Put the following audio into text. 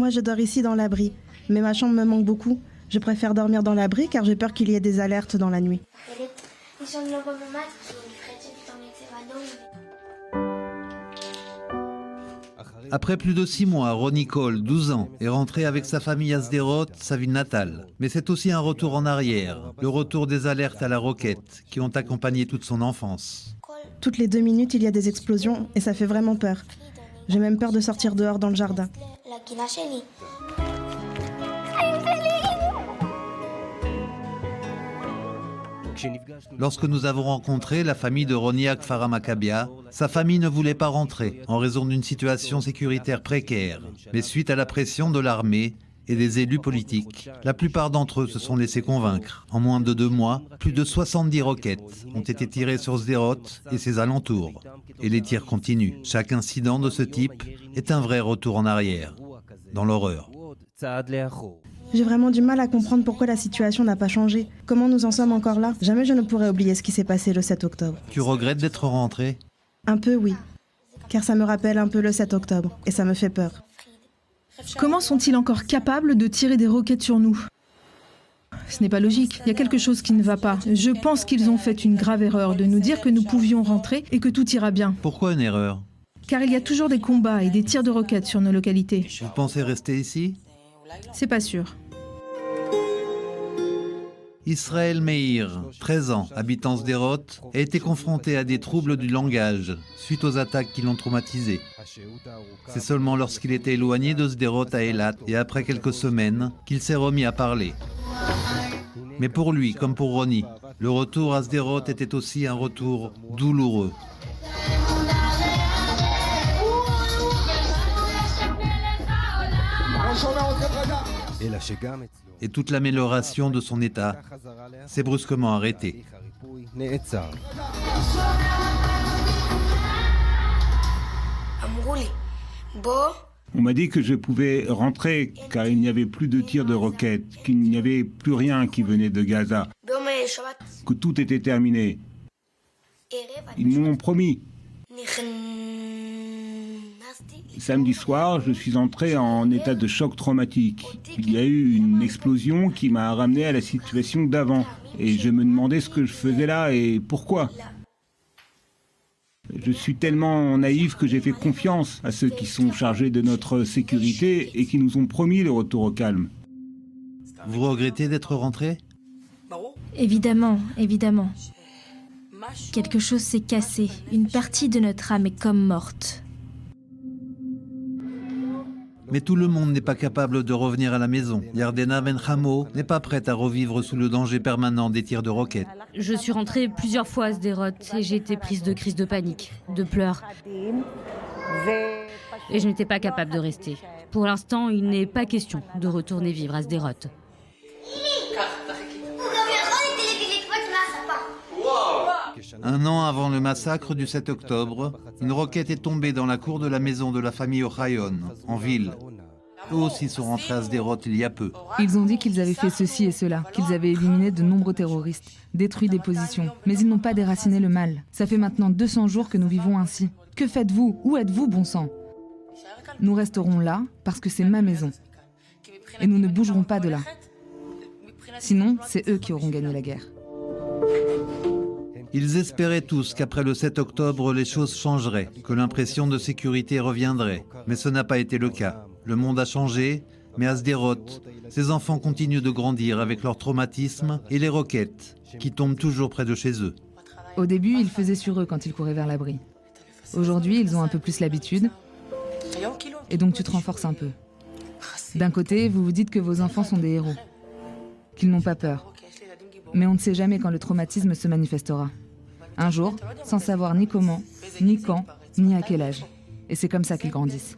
Moi, je dors ici dans l'abri, mais ma chambre me manque beaucoup. Je préfère dormir dans l'abri car j'ai peur qu'il y ait des alertes dans la nuit. Après plus de 6 mois, Ronnie Cole, 12 ans, est rentré avec sa famille à Sderot, sa ville natale. Mais c'est aussi un retour en arrière, le retour des alertes à la roquette qui ont accompagné toute son enfance. Toutes les 2 minutes, il y a des explosions et ça fait vraiment peur. J'ai même peur de sortir dehors dans le jardin. Lorsque nous avons rencontré la famille de Ronnie Akfara Maccabia, sa famille ne voulait pas rentrer en raison d'une situation sécuritaire précaire. Mais suite à la pression de l'armée et des élus politiques, la plupart d'entre eux se sont laissés convaincre. En moins de 2 mois, plus de 70 roquettes ont été tirées sur Sderot et ses alentours. Et les tirs continuent. Chaque incident de ce type est un vrai retour en arrière, dans l'horreur. J'ai vraiment du mal à comprendre pourquoi la situation n'a pas changé. Comment nous en sommes encore là? Jamais je ne pourrais oublier ce qui s'est passé le 7 octobre. Tu regrettes d'être rentré? Un peu, oui. Car ça me rappelle un peu le 7 octobre. Et ça me fait peur. Comment sont-ils encore capables de tirer des roquettes sur nous? Ce n'est pas logique. Il y a quelque chose qui ne va pas. Je pense qu'ils ont fait une grave erreur de nous dire que nous pouvions rentrer et que tout ira bien. Pourquoi une erreur? Car il y a toujours des combats et des tirs de roquettes sur nos localités. Vous pensez rester ici? C'est pas sûr. Israël Meir, 13 ans, habitant Sderot, a été confronté à des troubles du langage suite aux attaques qui l'ont traumatisé. C'est seulement lorsqu'il était éloigné de Sderot à Eilat et après quelques semaines qu'il s'est remis à parler. Mais pour lui, comme pour Ronnie, le retour à Sderot était aussi un retour douloureux. Et toute l'amélioration de son état s'est brusquement arrêtée. On m'a dit que je pouvais rentrer car il n'y avait plus de tirs de roquettes, qu'il n'y avait plus rien qui venait de Gaza, que tout était terminé. Ils m'ont promis. Samedi soir, je suis entré en état de choc traumatique. Il y a eu une explosion qui m'a ramené à la situation d'avant. Et je me demandais ce que je faisais là et pourquoi. Je suis tellement naïf que j'ai fait confiance à ceux qui sont chargés de notre sécurité et qui nous ont promis le retour au calme. Vous regrettez d'être rentré? Évidemment, évidemment. Quelque chose s'est cassé. Une partie de notre âme est comme morte. Mais tout le monde n'est pas capable de revenir à la maison. Yardena Ben-Hamo n'est pas prête à revivre sous le danger permanent des tirs de roquettes. Je suis rentrée plusieurs fois à Sderot et j'ai été prise de crise de panique, de pleurs. Et je n'étais pas capable de rester. Pour l'instant, il n'est pas question de retourner vivre à Sderot. Un an avant le massacre du 7 octobre, une roquette est tombée dans la cour de la maison de la famille Ochayon, en ville. Eux aussi sont rentrés à Sderot il y a peu. Ils ont dit qu'ils avaient fait ceci et cela, qu'ils avaient éliminé de nombreux terroristes, détruit des positions. Mais ils n'ont pas déraciné le mal. Ça fait maintenant 200 jours que nous vivons ainsi. Que faites-vous? Où êtes-vous, bon sang? Nous resterons là parce que c'est ma maison. Et nous ne bougerons pas de là. Sinon, c'est eux qui auront gagné la guerre. Ils espéraient tous qu'après le 7 octobre, les choses changeraient, que l'impression de sécurité reviendrait. Mais ce n'a pas été le cas. Le monde a changé, mais à Sderot, ces enfants continuent de grandir avec leur traumatisme et les roquettes qui tombent toujours près de chez eux. Au début, ils faisaient sur eux quand ils couraient vers l'abri. Aujourd'hui, ils ont un peu plus l'habitude. Et donc tu te renforces un peu. D'un côté, vous vous dites que vos enfants sont des héros, qu'ils n'ont pas peur. Mais on ne sait jamais quand le traumatisme se manifestera. Un jour, sans savoir ni comment, ni quand, ni à quel âge. Et c'est comme ça qu'ils grandissent.